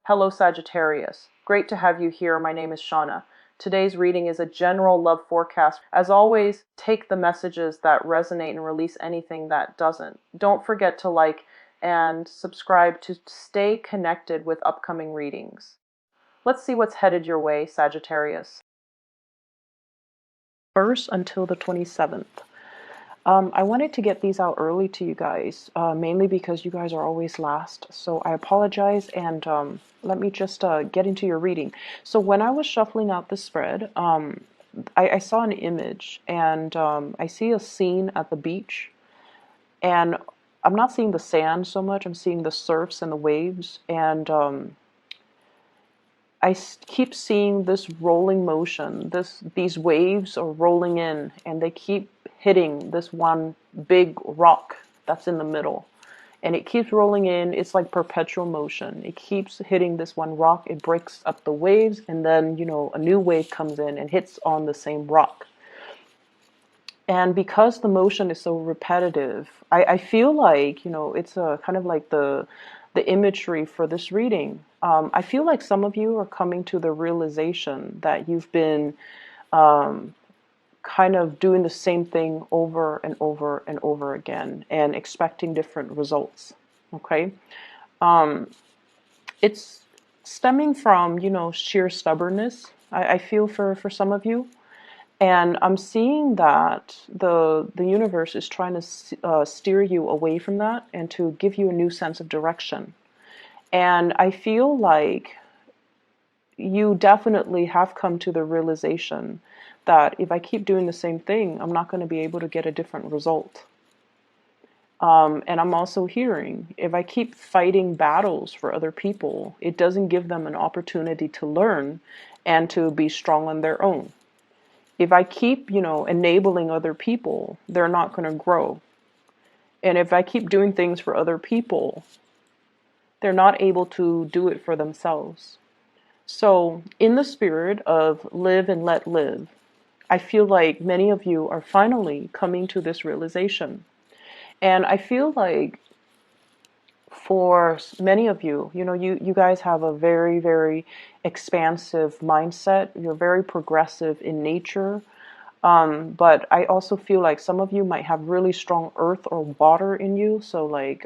Hello Sagittarius. Great to have you here. My name is Shauna. Today's reading is a general love forecast. As always, take the messages that resonate and release anything that doesn't. Don't forget to like and subscribe to stay connected with upcoming readings. Let's see what's headed your way, Sagittarius. 1st until the 27th. I wanted to get these out early to you guys, mainly because you guys are always last. So I apologize, and let me just get into your reading. So when I was shuffling out the spread, I saw an image, and I see a scene at the beach, and I'm not seeing the sand so much. I'm seeing the surfs and the waves, and I keep seeing this rolling motion. These waves are rolling in, and they keep hitting this one big rock that's in the middle. And it keeps rolling in. It's like perpetual motion. It keeps hitting this one rock. It breaks up the waves, and then, a new wave comes in and hits on the same rock. And because the motion is so repetitive, I feel like, it's a kind of like the imagery for this reading. I feel like some of you are coming to the realization that you've been kind of doing the same thing over and over and over again and expecting different results. Okay. It's stemming from, sheer stubbornness, I feel for some of you. And I'm seeing that the universe is trying to steer you away from that and to give you a new sense of direction. And I feel like you definitely have come to the realization that if I keep doing the same thing, I'm not going to be able to get a different result. And I'm also hearing, if I keep fighting battles for other people, it doesn't give them an opportunity to learn and to be strong on their own. If I keep, enabling other people, they're not going to grow. And if I keep doing things for other people, they're not able to do it for themselves. So, in the spirit of live and let live, I feel like many of you are finally coming to this realization. And I feel like for many of you, you guys have a very, very expansive mindset. You're very progressive in nature. But I also feel like some of you might have really strong earth or water in you. So like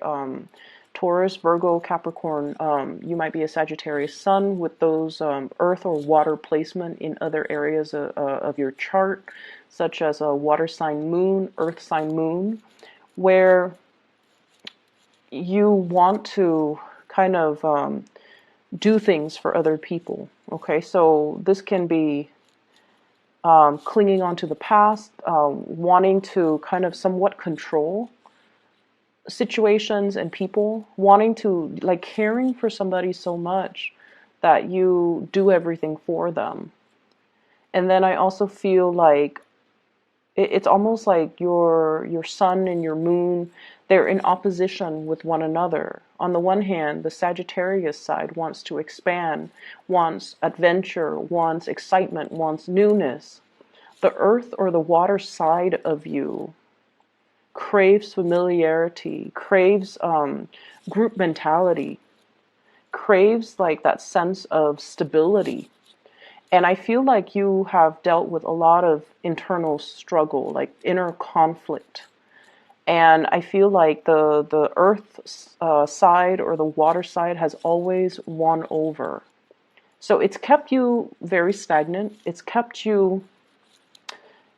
Taurus, Virgo, Capricorn, you might be a Sagittarius sun with those earth or water placement in other areas of your chart, such as a water sign moon, earth sign moon, where you want to kind of do things for other people. Okay, so this can be clinging on to the past, wanting to kind of somewhat control situations and people, wanting to, like, caring for somebody so much that you do everything for them. And then I also feel like it's almost like your sun and your moon, they're in opposition with one another. On the one hand, the Sagittarius side wants to expand, wants adventure, wants excitement, wants newness. The earth or the water side of you craves familiarity, craves group mentality, craves like that sense of stability. And I feel like you have dealt with a lot of internal struggle, like inner conflict. And I feel like the earth side or the water side has always won over. So it's kept you very stagnant. It's kept you,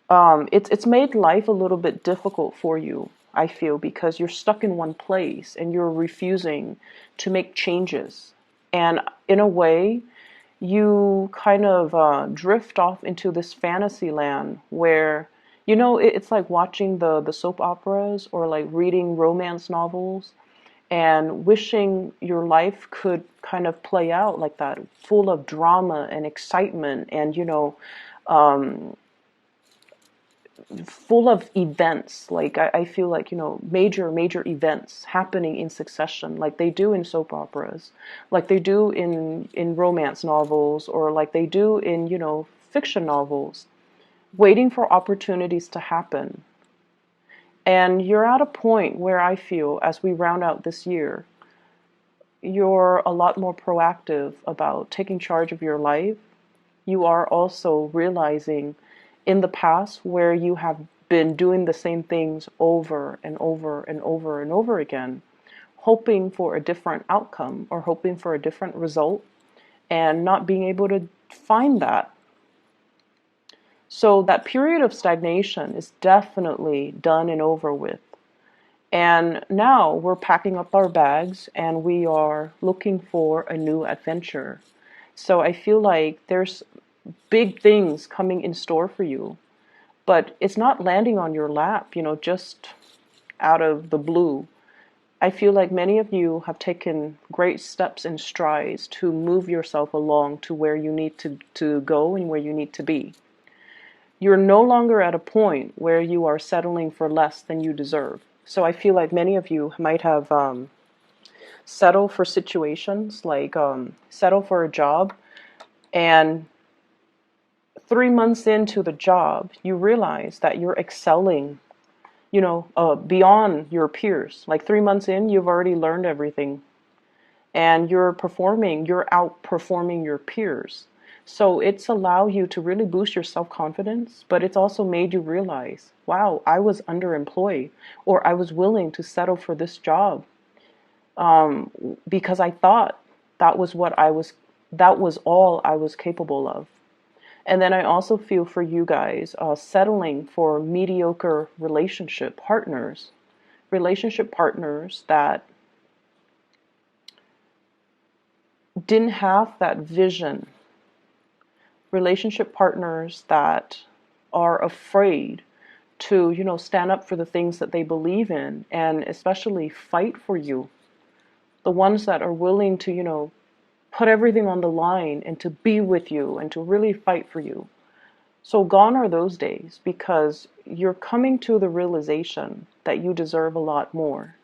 it's made life a little bit difficult for you, I feel, because you're stuck in one place and you're refusing to make changes. And in a way, you kind of drift off into this fantasy land where, it's like watching the soap operas or like reading romance novels and wishing your life could kind of play out like that, full of drama and excitement and, full of events. Like I feel like, major events happening in succession, like they do in soap operas, like they do in romance novels, or like they do in, fiction novels, waiting for opportunities to happen. And you're at a point where I feel, as we round out this year, you're a lot more proactive about taking charge of your life. You are also realizing in the past where you have been doing the same things over and over and over and over again, hoping for a different outcome or hoping for a different result and not being able to find that. So that period of stagnation is definitely done and over with. And now we're packing up our bags and we are looking for a new adventure. So I feel like there's big things coming in store for you, but it's not landing on your lap, just out of the blue. I feel like many of you have taken great steps and strides to move yourself along to where you need to go and where you need to be. You're no longer at a point where you are settling for less than you deserve. So I feel like many of you might have settled for situations like settle for a job, and 3 months into the job, you realize that you're excelling, beyond your peers. Like 3 months in, you've already learned everything, and you're outperforming your peers. So it's allowed you to really boost your self-confidence, but it's also made you realize, wow, I was underemployed, or I was willing to settle for this job because I thought that was all I was capable of. And then I also feel for you guys settling for mediocre relationship partners that didn't have that vision, relationship partners that are afraid to, stand up for the things that they believe in and especially fight for you. The ones that are willing to, put everything on the line and to be with you and to really fight for you. So gone are those days, because you're coming to the realization that you deserve a lot more.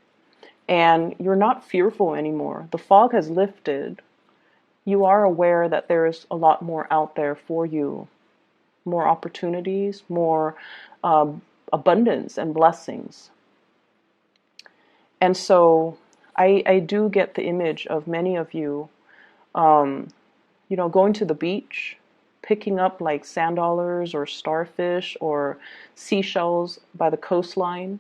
And you're not fearful anymore. The fog has lifted. You are aware that there's a lot more out there for you. More opportunities, more abundance and blessings. And so I do get the image of many of you going to the beach, picking up like sand dollars or starfish or seashells by the coastline.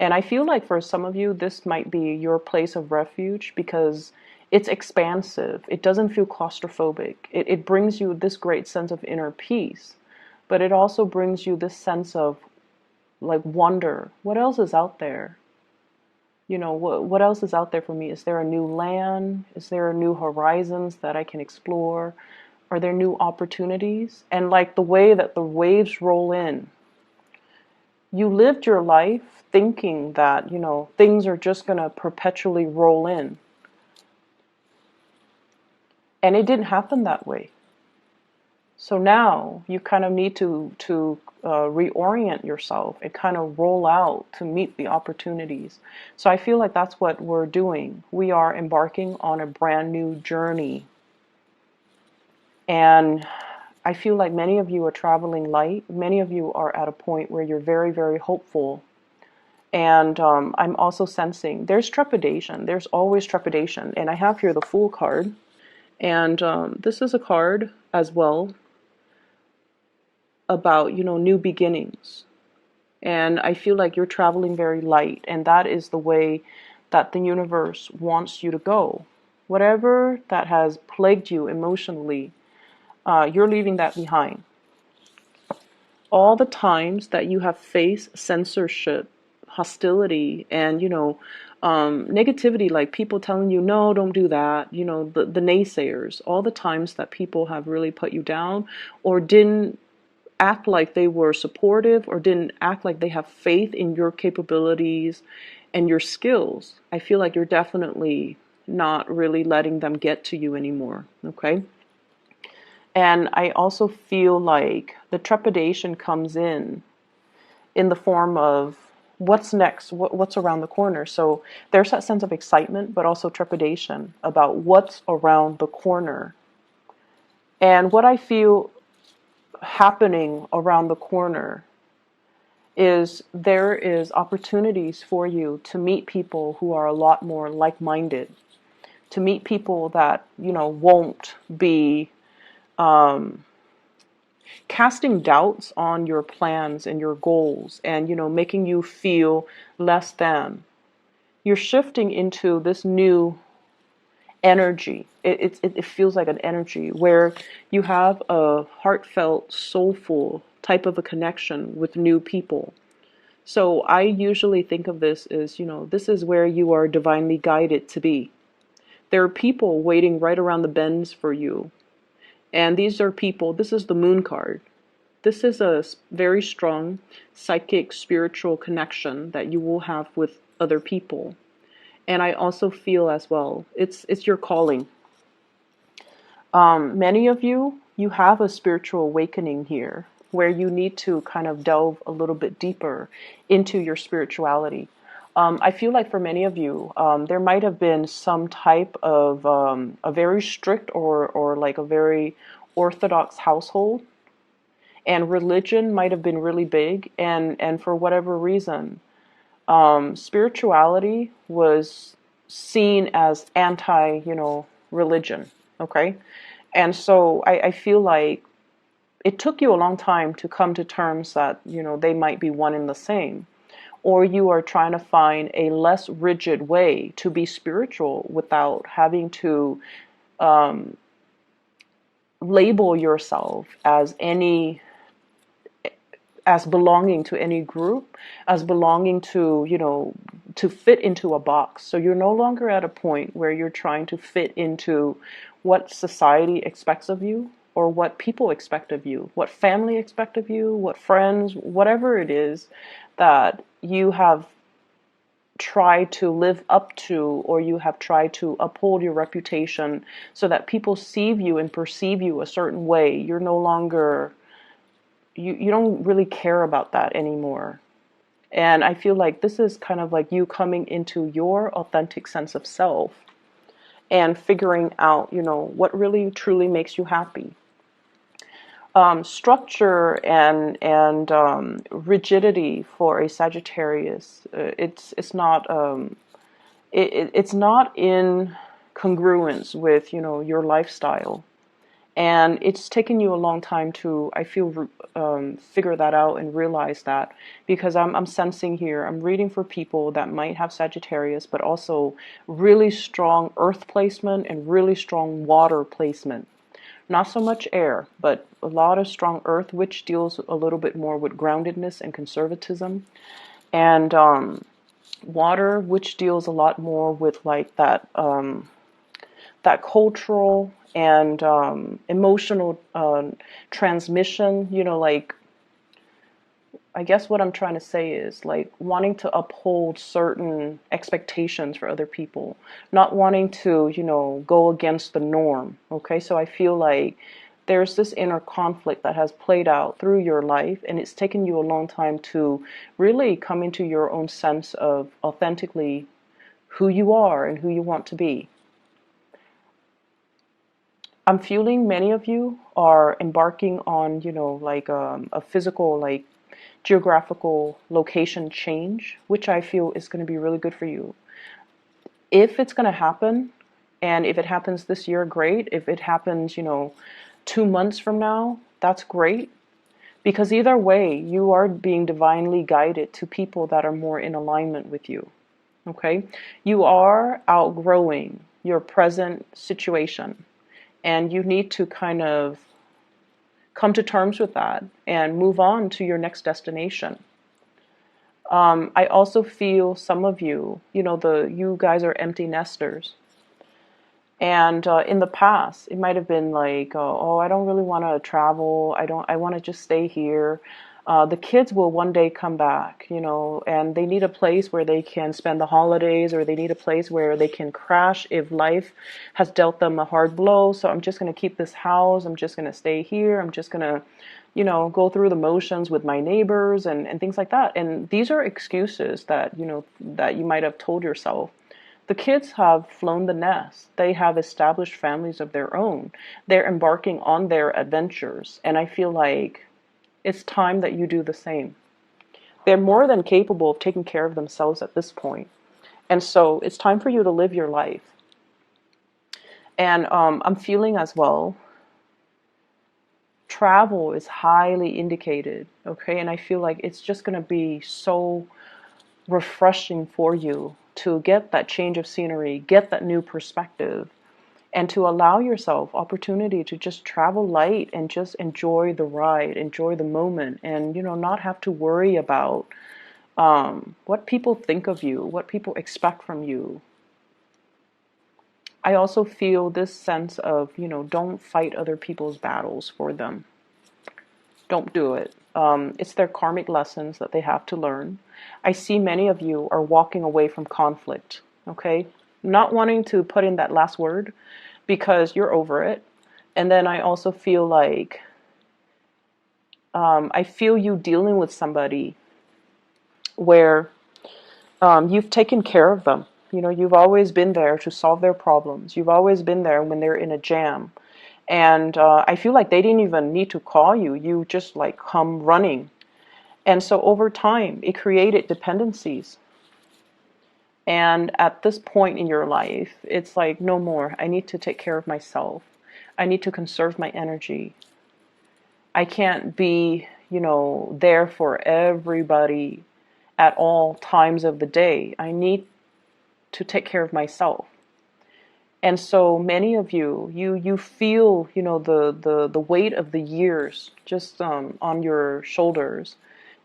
And I feel like for some of you, this might be your place of refuge because it's expansive. It doesn't feel claustrophobic. It brings you this great sense of inner peace, but it also brings you this sense of like wonder. What else is out there? What else is out there for me? Is there a new land? Is there new horizons that I can explore? Are there new opportunities? And like the way that the waves roll in, you lived your life thinking that, things are just going to perpetually roll in. And it didn't happen that way. So now you kind of need to reorient yourself and kind of roll out to meet the opportunities. So I feel like that's what we're doing. We are embarking on a brand new journey. And I feel like many of you are traveling light. Many of you are at a point where you're very, very hopeful. And I'm also sensing there's trepidation. There's always trepidation. And I have here the Fool card. And this is a card as well about, new beginnings. And I feel like you're traveling very light, and that is the way that the universe wants you to go. Whatever that has plagued you emotionally, you're leaving that behind. All the times that you have faced censorship, hostility, and, negativity, like people telling you, no, don't do that, the naysayers, all the times that people have really put you down or didn't act like they were supportive or didn't act like they have faith in your capabilities and your skills, I feel like you're definitely not really letting them get to you anymore, okay? And I also feel like the trepidation comes in the form of what's next, what's around the corner. So there's that sense of excitement, but also trepidation about what's around the corner. And what I feel happening around the corner is there is opportunities for you to meet people who are a lot more like-minded. to meet people that, won't be casting doubts on your plans and your goals and, making you feel less than. You're shifting into this new energy. It feels like an energy where you have a heartfelt, soulful type of a connection with new people. So I usually think of this as, this is where you are divinely guided to be. There are people waiting right around the bends for you. And these are people, this is the moon card. This is a very strong psychic, spiritual connection that you will have with other people. And I also feel as well, it's your calling. Many of you have a spiritual awakening here where you need to kind of delve a little bit deeper into your spirituality. I feel like for many of you, there might have been some type of a very strict or like a very orthodox household, and religion might have been really big, and for whatever reason, spirituality was seen as anti, religion. Okay. And so I feel like it took you a long time to come to terms that, they might be one and the same. Or you are trying to find a less rigid way to be spiritual without having to label yourself as belonging to any group, as belonging to, to fit into a box. So you're no longer at a point where you're trying to fit into what society expects of you or what people expect of you, what family expect of you, what friends, whatever it is that you have tried to live up to, or you have tried to uphold your reputation so that people see you and perceive you a certain way. You're no longer, you don't really care about that anymore. And I feel like this is kind of like you coming into your authentic sense of self and figuring out, what really truly makes you happy. Structure and rigidity for a Sagittarius, it's not in congruence with, your lifestyle. And it's taken you a long time to, I feel, figure that out and realize that, because I'm sensing here, I'm reading for people that might have Sagittarius, but also really strong earth placement and really strong water placement. Not so much air, but a lot of strong earth, which deals a little bit more with groundedness and conservatism. And water, which deals a lot more with like that cultural and emotional transmission, like, I guess what I'm trying to say is like wanting to uphold certain expectations for other people, not wanting to, go against the norm. Okay, so I feel like there's this inner conflict that has played out through your life, and it's taken you a long time to really come into your own sense of authentically who you are and who you want to be. I'm feeling many of you are embarking on, like a physical, like geographical location change, which I feel is going to be really good for you. If it's going to happen, and if it happens this year, great. If it happens, 2 months from now, that's great. Because either way, you are being divinely guided to people that are more in alignment with you. Okay? You are outgrowing your present situation. And you need to kind of come to terms with that and move on to your next destination. I also feel some of you, you guys are empty nesters. And in the past, it might have been like, oh, I don't really want to travel. I want to just stay here. The kids will one day come back, and they need a place where they can spend the holidays, or they need a place where they can crash if life has dealt them a hard blow. So I'm just going to keep this house. I'm just going to stay here. I'm just going to, go through the motions with my neighbors and things like that. And these are excuses that, that you might have told yourself. The kids have flown the nest. They have established families of their own. They're embarking on their adventures. And I feel like it's time that you do the same. They're more than capable of taking care of themselves at this point. And so it's time for you to live your life. And I'm feeling as well, travel is highly indicated, okay? And I feel like it's just going to be so refreshing for you to get that change of scenery, get that new perspective, and to allow yourself opportunity to just travel light and just enjoy the ride, enjoy the moment, and not have to worry about what people think of you, what people expect from you. I also feel this sense of, don't fight other people's battles for them. Don't do it. It's their karmic lessons that they have to learn. I see many of you are walking away from conflict, okay? Not wanting to put in that last word because you're over it. And then I also feel like, I feel you dealing with somebody where you've taken care of them. You've always been there to solve their problems. You've always been there when they're in a jam. And I feel like they didn't even need to call you. You just like come running. And so over time, it created dependencies. And at this point in your life, it's like, no more. I need to take care of myself. I need to conserve my energy. I can't be, there for everybody at all times of the day. I need to take care of myself. And so many of you feel, the weight of the years just on your shoulders.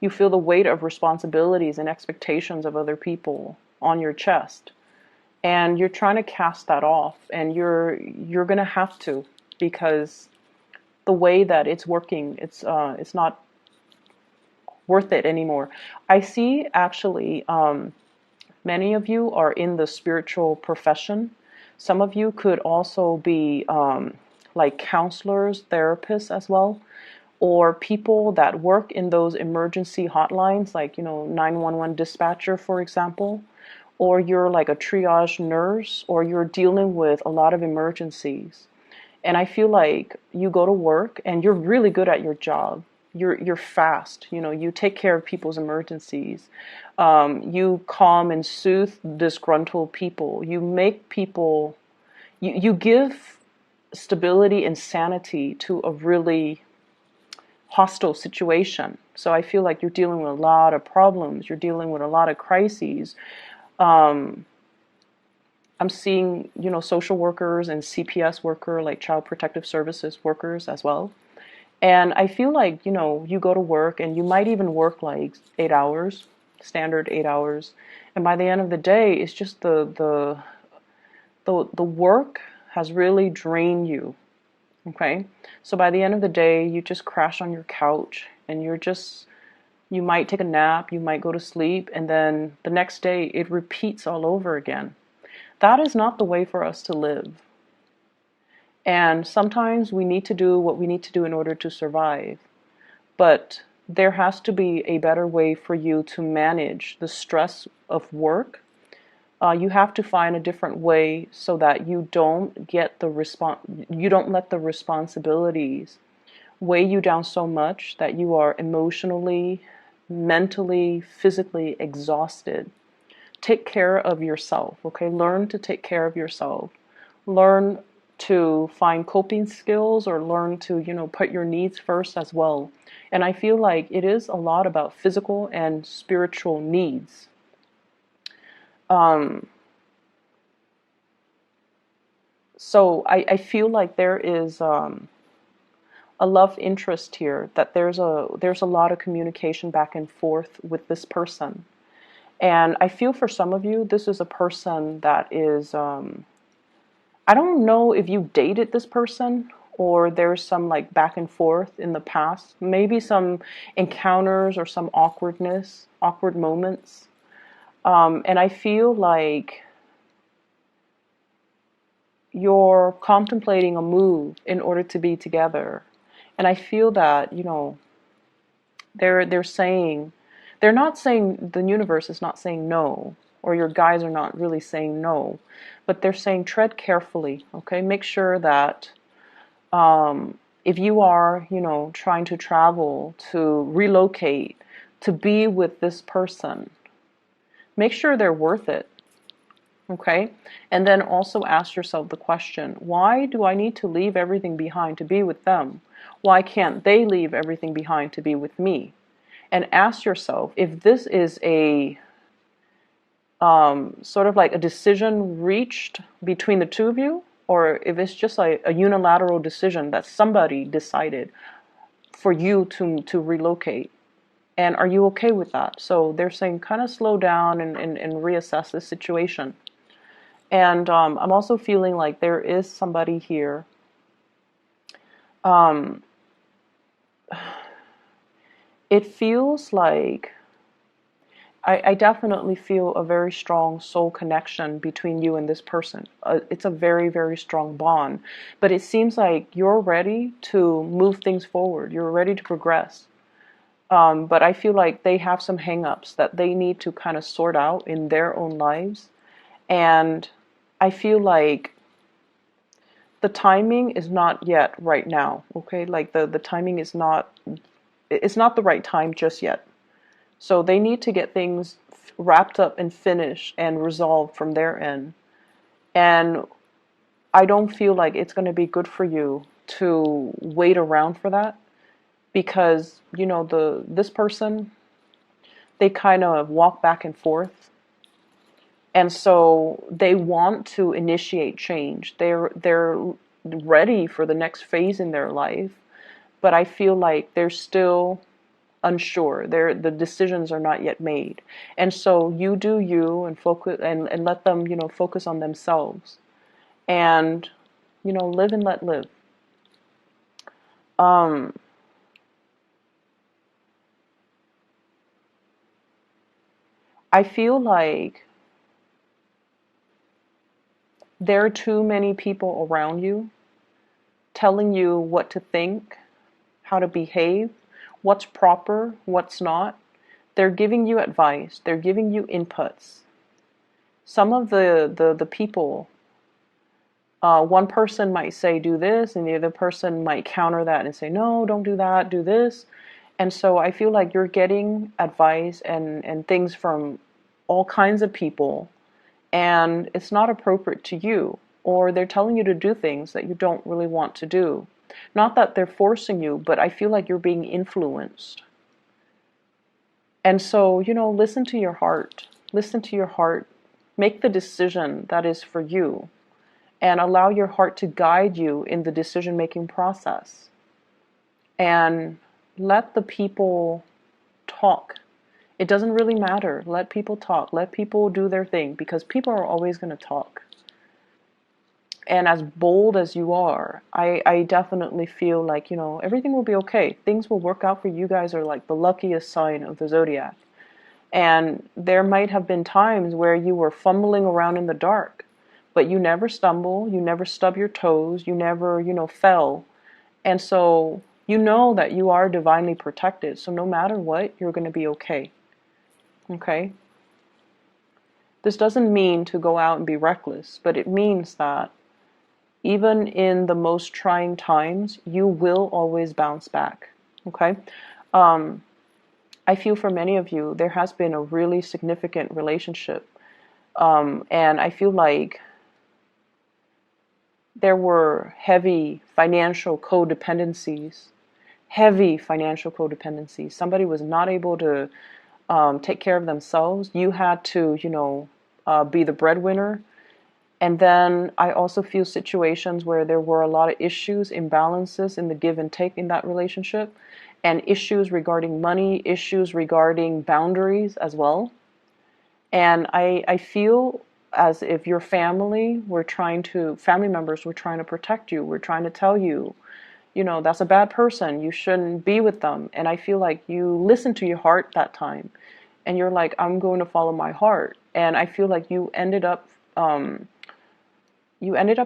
You feel the weight of responsibilities and expectations of other people on your chest. And you're trying to cast that off, and you're going to have to, because the way that it's working, it's not worth it anymore. I see actually many of you are in the spiritual profession. Some of you could also be like counselors, therapists as well, or people that work in those emergency hotlines, like 911 dispatcher, for example, or you're like a triage nurse, or you're dealing with a lot of emergencies. And I feel like you go to work and you're really good at your job. You're fast. You take care of people's emergencies. You calm and soothe disgruntled people. You make people. You give stability and sanity to a really hostile situation. So I feel like you're dealing with a lot of problems. You're dealing with a lot of crises. I'm seeing, social workers and CPS worker, like child protective services workers as well. And I feel like, you go to work and you might even work like 8 hours, standard 8 hours. And by the end of the day, it's just the work has really drained you. Okay. So by the end of the day, you just crash on your couch and you might take a nap, you might go to sleep, and then the next day it repeats all over again. That is not the way for us to live. And sometimes we need to do what we need to do in order to survive. But there has to be a better way for you to manage the stress of work. You have to find a different way so that you don't you don't let the responsibilities weigh you down so much that you are emotionally, mentally, physically exhausted. Take care of yourself, okay? Learn to take care of yourself. Learn to find coping skills, or learn to, put your needs first as well. And I feel like it is a lot about physical and spiritual needs. So I feel like there is a love interest here, that there's a lot of communication back and forth with this person. And I feel for some of you, this is a person that is, I don't know if you dated this person or there's some like back and forth in the past, maybe some encounters or some awkward moments. And I feel like you're contemplating a move in order to be together. And I feel that, they're saying, they're not saying, the universe is not saying no, or your guys are not really saying no, but they're saying tread carefully, okay? Make sure that if you are, trying to travel, to relocate, to be with this person, make sure they're worth it. Okay? And then also ask yourself the question, why do I need to leave everything behind to be with them? Why can't they leave everything behind to be with me? And ask yourself if this is a sort of like a decision reached between the two of you, or if it's just like a unilateral decision that somebody decided for you to relocate. And are you okay with that? So they're saying kind of slow down and reassess the situation. And I'm also feeling like there is somebody here. Um, it feels like I definitely feel a very strong soul connection between you and this person. It's a very, very strong bond. But it seems like you're ready to move things forward. You're ready to progress. But I feel like they have some hang-ups that they need to kind of sort out in their own lives. And I feel like the timing is not yet right now, okay? Like the timing is not, it's not the right time just yet. So they need to get things wrapped up and finished and resolved from their end. And I don't feel like it's going to be good for you to wait around for that because, you know, this person, they kind of walk back and forth. And so they want to initiate change. They're ready for the next phase in their life, but I feel like they're still unsure. The decisions are not yet made. And so you do you and focus and let them, you know, focus on themselves and, you know, live and let live. Um, I feel like there are too many people around you telling you what to think, how to behave, what's proper, what's not. They're giving you advice. They're giving you inputs. Some of the people, one person might say do this, and the other person might counter that and say, no, don't do that, do this. And so I feel like you're getting advice and things from all kinds of people, and it's not appropriate to you, or they're telling you to do things that you don't really want to do. Not that they're forcing you, but I feel like you're being influenced. And so, you know, listen to your heart. Listen to your heart. Make the decision that is for you and allow your heart to guide you in the decision-making process. And let the people talk. It doesn't really matter. Let people talk. Let people do their thing because people are always going to talk. And as bold as you are, I definitely feel like, you know, everything will be okay. Things will work out for you. You guys are like the luckiest sign of the zodiac. And there might have been times where you were fumbling around in the dark, but you never stumble, you never stub your toes, you never, you know, fell. And so you know that you are divinely protected. So no matter what, you're going to be okay. Okay? This doesn't mean to go out and be reckless, but it means that even in the most trying times, you will always bounce back. Okay? I feel for many of you, there has been a really significant relationship. And I feel like there were heavy financial codependencies. Heavy financial codependencies. Somebody was not able to take care of themselves. You had to, you know, be the breadwinner. And then I also feel situations where there were a lot of issues, imbalances in the give and take in that relationship, and issues regarding money, issues regarding boundaries as well. And I feel as if your family family members were trying to protect you. We're trying to tell you, you know, that's a bad person. You shouldn't be with them. And I feel like you listened to your heart that time. And you're like, I'm going to follow my heart. And I feel like you ended up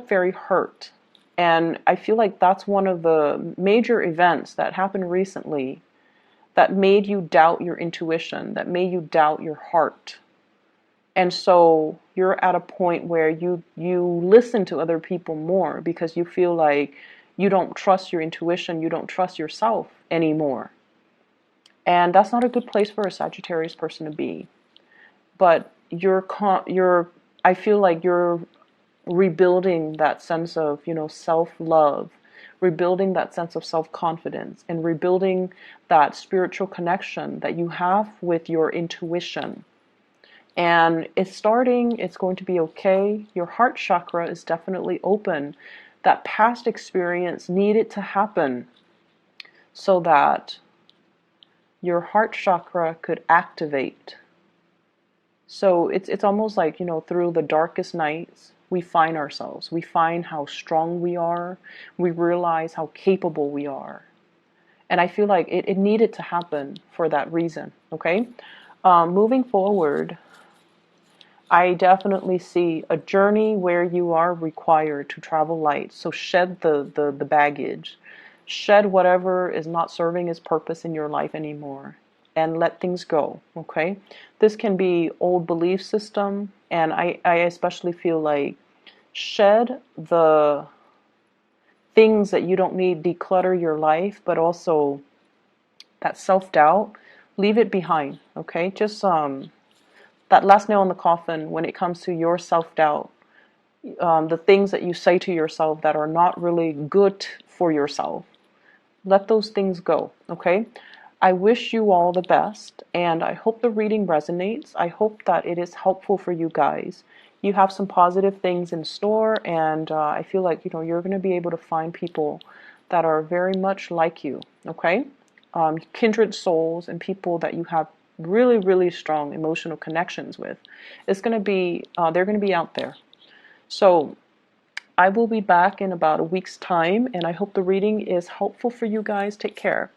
very hurt. And I feel like that's one of the major events that happened recently that made you doubt your intuition, that made you doubt your heart. And so you're at a point where you listen to other people more because you feel like you don't trust your intuition, you don't trust yourself anymore. And that's not a good place for a Sagittarius person to be. But you're I feel like you're rebuilding that sense of, self-love, rebuilding that sense of self-confidence, and rebuilding that spiritual connection that you have with your intuition. And it's going to be okay. Your heart chakra is definitely open. That past experience needed to happen so that your heart chakra could activate. So it's almost like, through the darkest nights, we find ourselves. We find how strong we are. We realize how capable we are. And I feel like it needed to happen for that reason, okay? Moving forward, I definitely see a journey where you are required to travel light. So shed the baggage. Shed whatever is not serving its purpose in your life anymore. And let things go, okay? This can be old belief system. And I especially feel like shed the things that you don't need, declutter your life, but also that self-doubt, leave it behind, okay? Just that last nail in the coffin when it comes to your self-doubt, the things that you say to yourself that are not really good for yourself. Let those things go, okay? I wish you all the best, and I hope the reading resonates. I hope that it is helpful for you guys. You have some positive things in store, and I feel like, you're going to be able to find people that are very much like you, okay? Kindred souls and people that you have really, really strong emotional connections with. They're going to be out there. So I will be back in about a week's time, and I hope the reading is helpful for you guys. Take care.